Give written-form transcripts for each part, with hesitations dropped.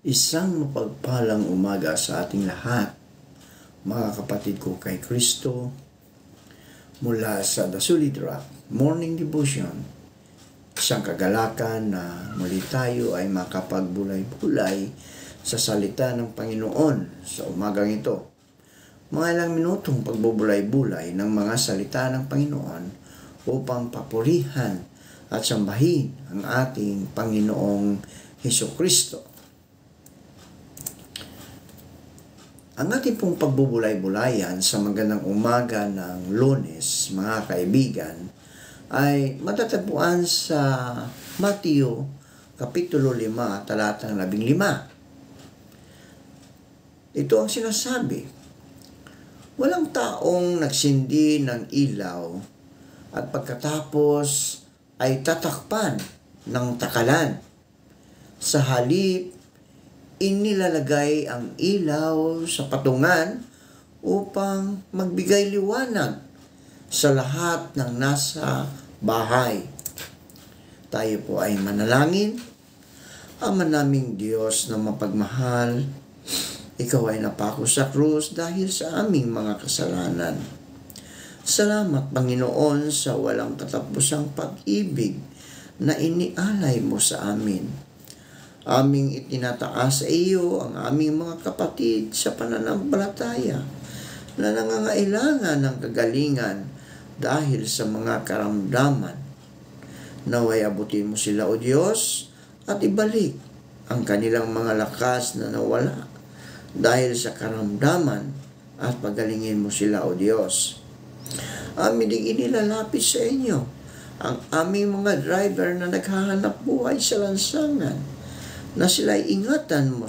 Isang mapagpalang umaga sa ating lahat, mga kapatid ko kay Kristo, mula sa The Solid Rock Morning Devotion. Isang kagalakan na muli tayo ay makapagbulay-bulay sa salita ng Panginoon sa umagang ito. Mga ilang minutong pagbubulay-bulay ng mga salita ng Panginoon upang papurihan at sambahin ang ating Panginoong Hesukristo. Ang ating pong pagbubulay-bulayan sa magandang umaga ng Lunes, mga kaibigan, ay matatagpuan sa Mateo, Kapitulo 5, talatang 15. Ito ang sinasabi, walang taong nagsindi ng ilaw at pagkatapos ay tatakpan ng takalan. Sa halip, inilalagay ang ilaw sa patungan upang magbigay liwanag sa lahat ng nasa bahay. Tayo po ay manalangin. Ama naming Diyos na mapagmahal, Ikaw ay napako sa krus dahil sa aming mga kasalanan. Salamat, Panginoon, sa walang katapusang pag-ibig na inialay mo sa amin. Aming itinataas sa iyo ang aming mga kapatid sa pananampalataya na nangangailangan ng kagalingan dahil sa mga karamdaman. Naway abutin mo sila, O Diyos, at ibalik ang kanilang mga lakas na nawala dahil sa karamdaman at pagalingin mo sila, O Diyos. Amin ding inilalapit sa inyo ang aming mga driver na naghahanap buhay sa lansangan, na sila ay ingatan mo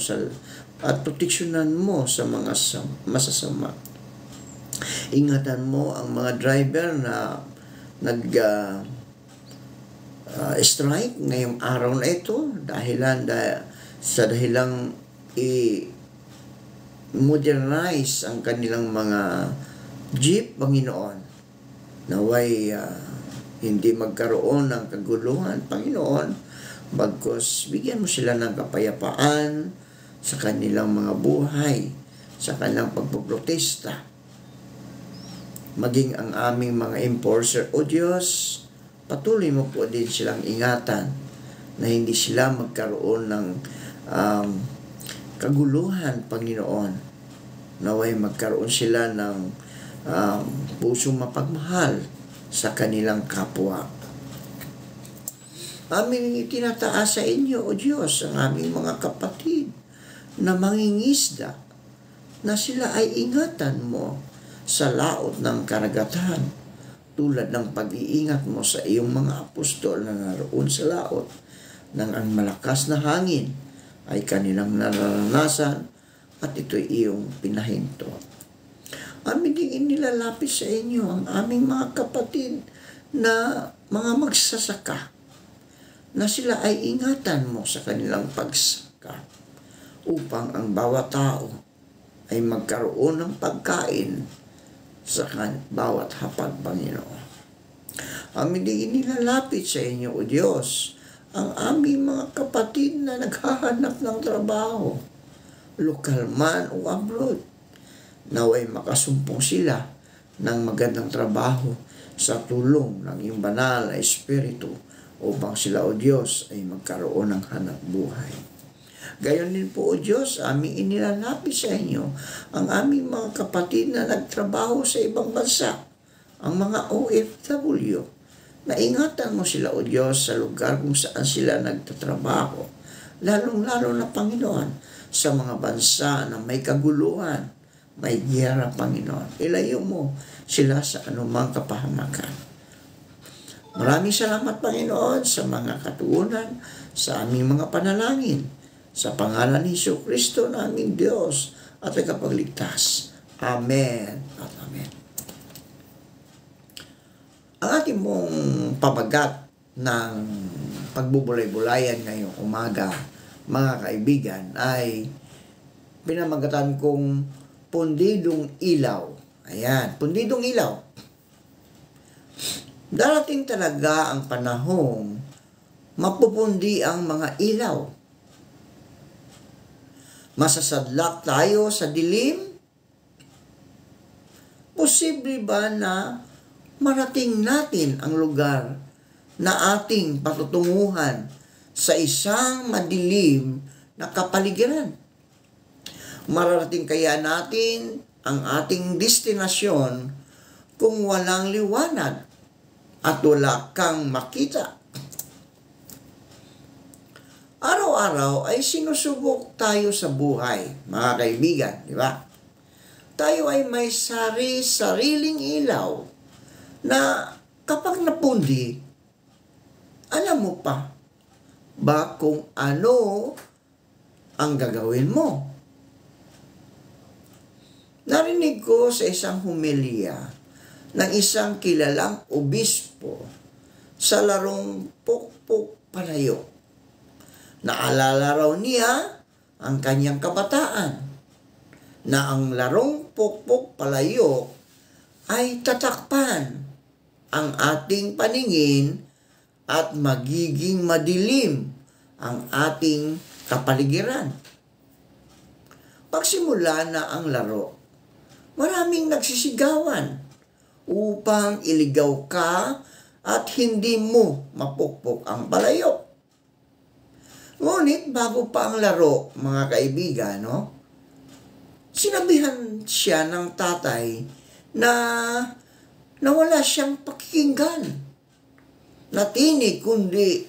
at proteksyonan mo sa mga masasama. Ingatan mo ang mga driver na strike ngayong araw na ito sa dahilang i-modernize ang kanilang mga jeep, Panginoon. Naway hindi magkaroon ng kaguluhan, Panginoon, bagkus bigyan mo sila ng kapayapaan sa kanilang mga buhay, sa kanilang pagpoprotesta. Maging ang aming mga enforcer, O Diyos, patuloy mo po din silang ingatan na hindi sila magkaroon ng kaguluhan, Panginoon. Naway magkaroon sila ng pusong mapagmahal sa kanilang kapwa. Aming itinataas sa inyo, O Diyos, ang aming mga kapatid na mangingisda, na sila ay ingatan mo sa laot ng karagatan, tulad ng pag-iingat mo sa iyong mga apostol na naroon sa laot, nang ang malakas na hangin ay kanilang nararanasan at ito'y iyong pinahinto. Amin din inilalapit sa inyo ang aming mga kapatid na mga magsasaka, na sila ay ingatan mo sa kanilang pagsaka upang ang bawat tao ay magkaroon ng pagkain sa bawat hapag, Panginoon. Amin din inilalapit sa inyo, O Diyos, ang aming mga kapatid na naghahanap ng trabaho, lokal man o abroad. Naway makasumpong sila ng magandang trabaho sa tulong ng iyong banal na Espiritu, upang sila, O Diyos, ay magkaroon ng hanap buhay. Gayon din po, O Diyos, aming inilalapit sa inyo ang aming mga kapatid na nagtrabaho sa ibang bansa, ang mga OFW. Naingatan mo sila, O Diyos, sa lugar kung saan sila nagtatrabaho, lalong-lalo na, Panginoon, sa mga bansa na may kaguluhan, may giyera, Panginoon. Ilayo mo sila sa anumang kapahamakan. Maraming salamat, Panginoon, sa mga katuunan, sa aming mga panalangin. Sa pangalan ni Hesukristo na aming Diyos at tagapagligtas. Amen at amen. Ang ating mong pabagat ng pagbubulay-bulayan ngayong umaga, mga kaibigan, ay pinamagatan kong pundidong ilaw. Ayan, pundidong ilaw. Darating talaga ang panahong mapupundi ang mga ilaw. Masasadlak tayo sa dilim? Posible ba na marating natin ang lugar na ating patutunguhan sa isang madilim na kapaligiran? Mararating kaya natin ang ating destinasyon kung walang liwanag at wala kang makita? Araw-araw ay sinusubok tayo sa buhay, mga kaibigan, di ba? Tayo ay may sariling ilaw na kapag napundi, alam mo pa ba kung ano ang gagawin mo? Narinig ko sa isang humilya ng isang kilalang obispo sa larong pukpuk palayo. Naalala raw niya ang kanyang kabataan na ang larong pukpuk palayo ay tatakpan ang ating paningin at magiging madilim ang ating kapaligiran. Pagsimula na ang laro, maraming nagsisigawan upang iligaw ka at hindi mo mapukpok ang palayo. Ngunit bago pa ang laro, mga kaibigan, sinabihan siya ng tatay na wala siyang pakikinggan na tinig kundi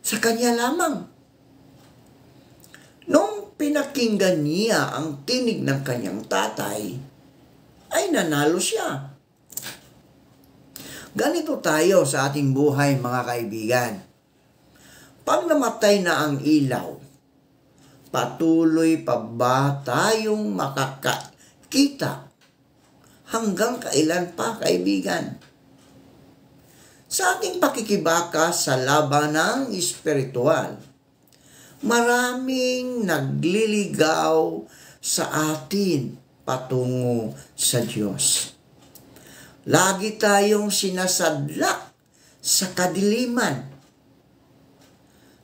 sa kanya lamang. Nung pinakinggan niya ang tinig ng kanyang tatay, ay nanalo siya. Ganito tayo sa ating buhay, mga kaibigan. Pag namatay na ang ilaw, patuloy pa ba tayong makakita? Hanggang kailan pa, kaibigan? Sa ating pakikibaka sa labanang espiritual, maraming nagliligaw sa atin patungo sa Diyos. Lagi tayong sinasadlak sa kadiliman.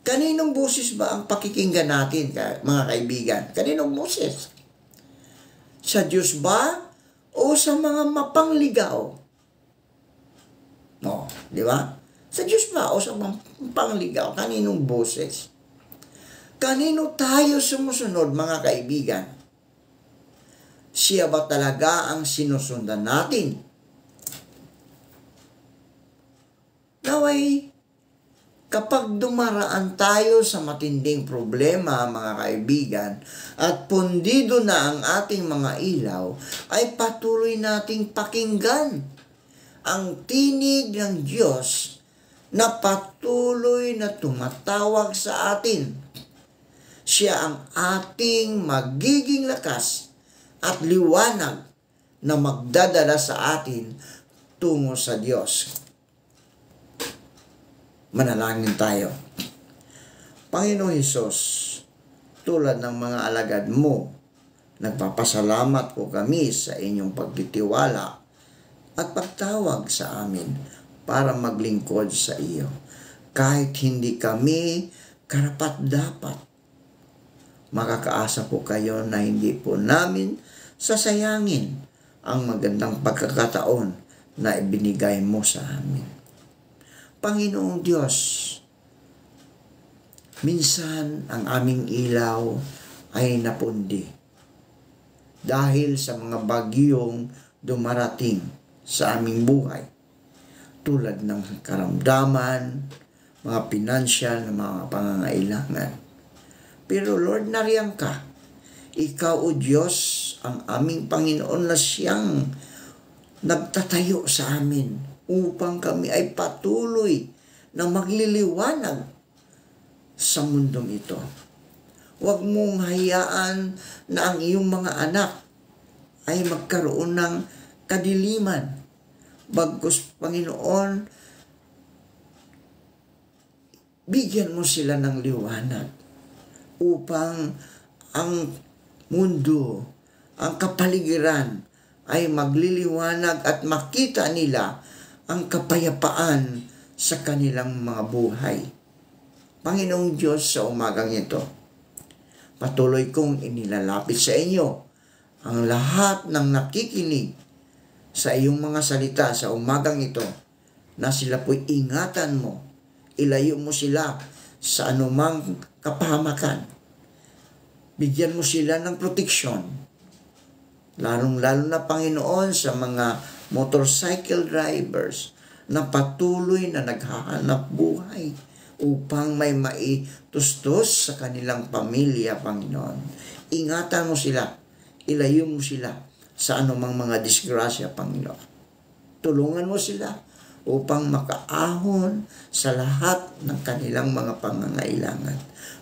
Kaninong boses ba ang pakikinggan natin, mga kaibigan? Kaninong boses? Sa Diyos ba o sa mga mapangligaw? Di ba? Sa Diyos ba o sa mapangligaw? Kaninong boses? Kanino tayo sumusunod, mga kaibigan? Siya ba talaga ang sinusundan natin? Naway, kapag dumaraan tayo sa matinding problema, mga kaibigan, at pundido na ang ating mga ilaw, ay patuloy nating pakinggan ang tinig ng Diyos na patuloy na tumatawag sa atin. Siya ang ating magiging lakas at liwanag na magdadala sa atin tungo sa Diyos. Manalangin tayo. Panginoong Hesus, tulad ng mga alagad mo, nagpapasalamat po kami sa inyong pagtitiwala at pagtawag sa amin para maglingkod sa iyo. Kahit hindi kami karapat-dapat, makakaasa po kayo na hindi po namin sasayangin ang magandang pagkakataon na ibinigay mo sa amin. Panginoong Diyos, minsan ang aming ilaw ay napundi dahil sa mga bagyong dumarating sa aming buhay, tulad ng karamdaman, mga pinansyal na mga pangangailangan. Pero Lord, nariyan ka. Ikaw, O Diyos, ang aming Panginoon na siyang nagtatayo sa amin upang kami ay patuloy na magliliwanag sa mundong ito. Huwag mong hayaan na ang iyong mga anak ay magkaroon ng kadiliman. Bagkus, Panginoon, bigyan mo sila ng liwanag upang ang mundo, ang kapaligiran ay magliliwanag at makita nila ang kapayapaan sa kanilang mga buhay. Panginoong Diyos, sa umagang ito, patuloy kong inilalapit sa inyo ang lahat ng nakikinig sa iyong mga salita sa umagang ito, na sila po'y ingatan mo, ilayo mo sila sa anumang kapahamakan, bigyan mo sila ng proteksyon, lalong-lalo na Panginoon sa mga motorcycle drivers na patuloy na naghahanap buhay upang may maitustos sa kanilang pamilya, Panginoon. Ingatan mo sila, ilayo mo sila sa anumang mga disgrasya, Panginoon. Tulungan mo sila upang makaahon sa lahat ng kanilang mga pangangailangan.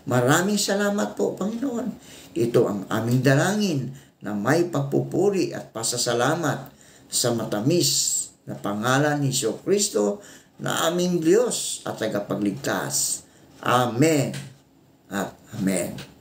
Maraming salamat po, Panginoon. Ito ang aming dalangin na may pagpupuri at pasasalamat sa matamis na pangalan ni Jesucristo na aming Diyos at tagapagligtas. Amen at Amen.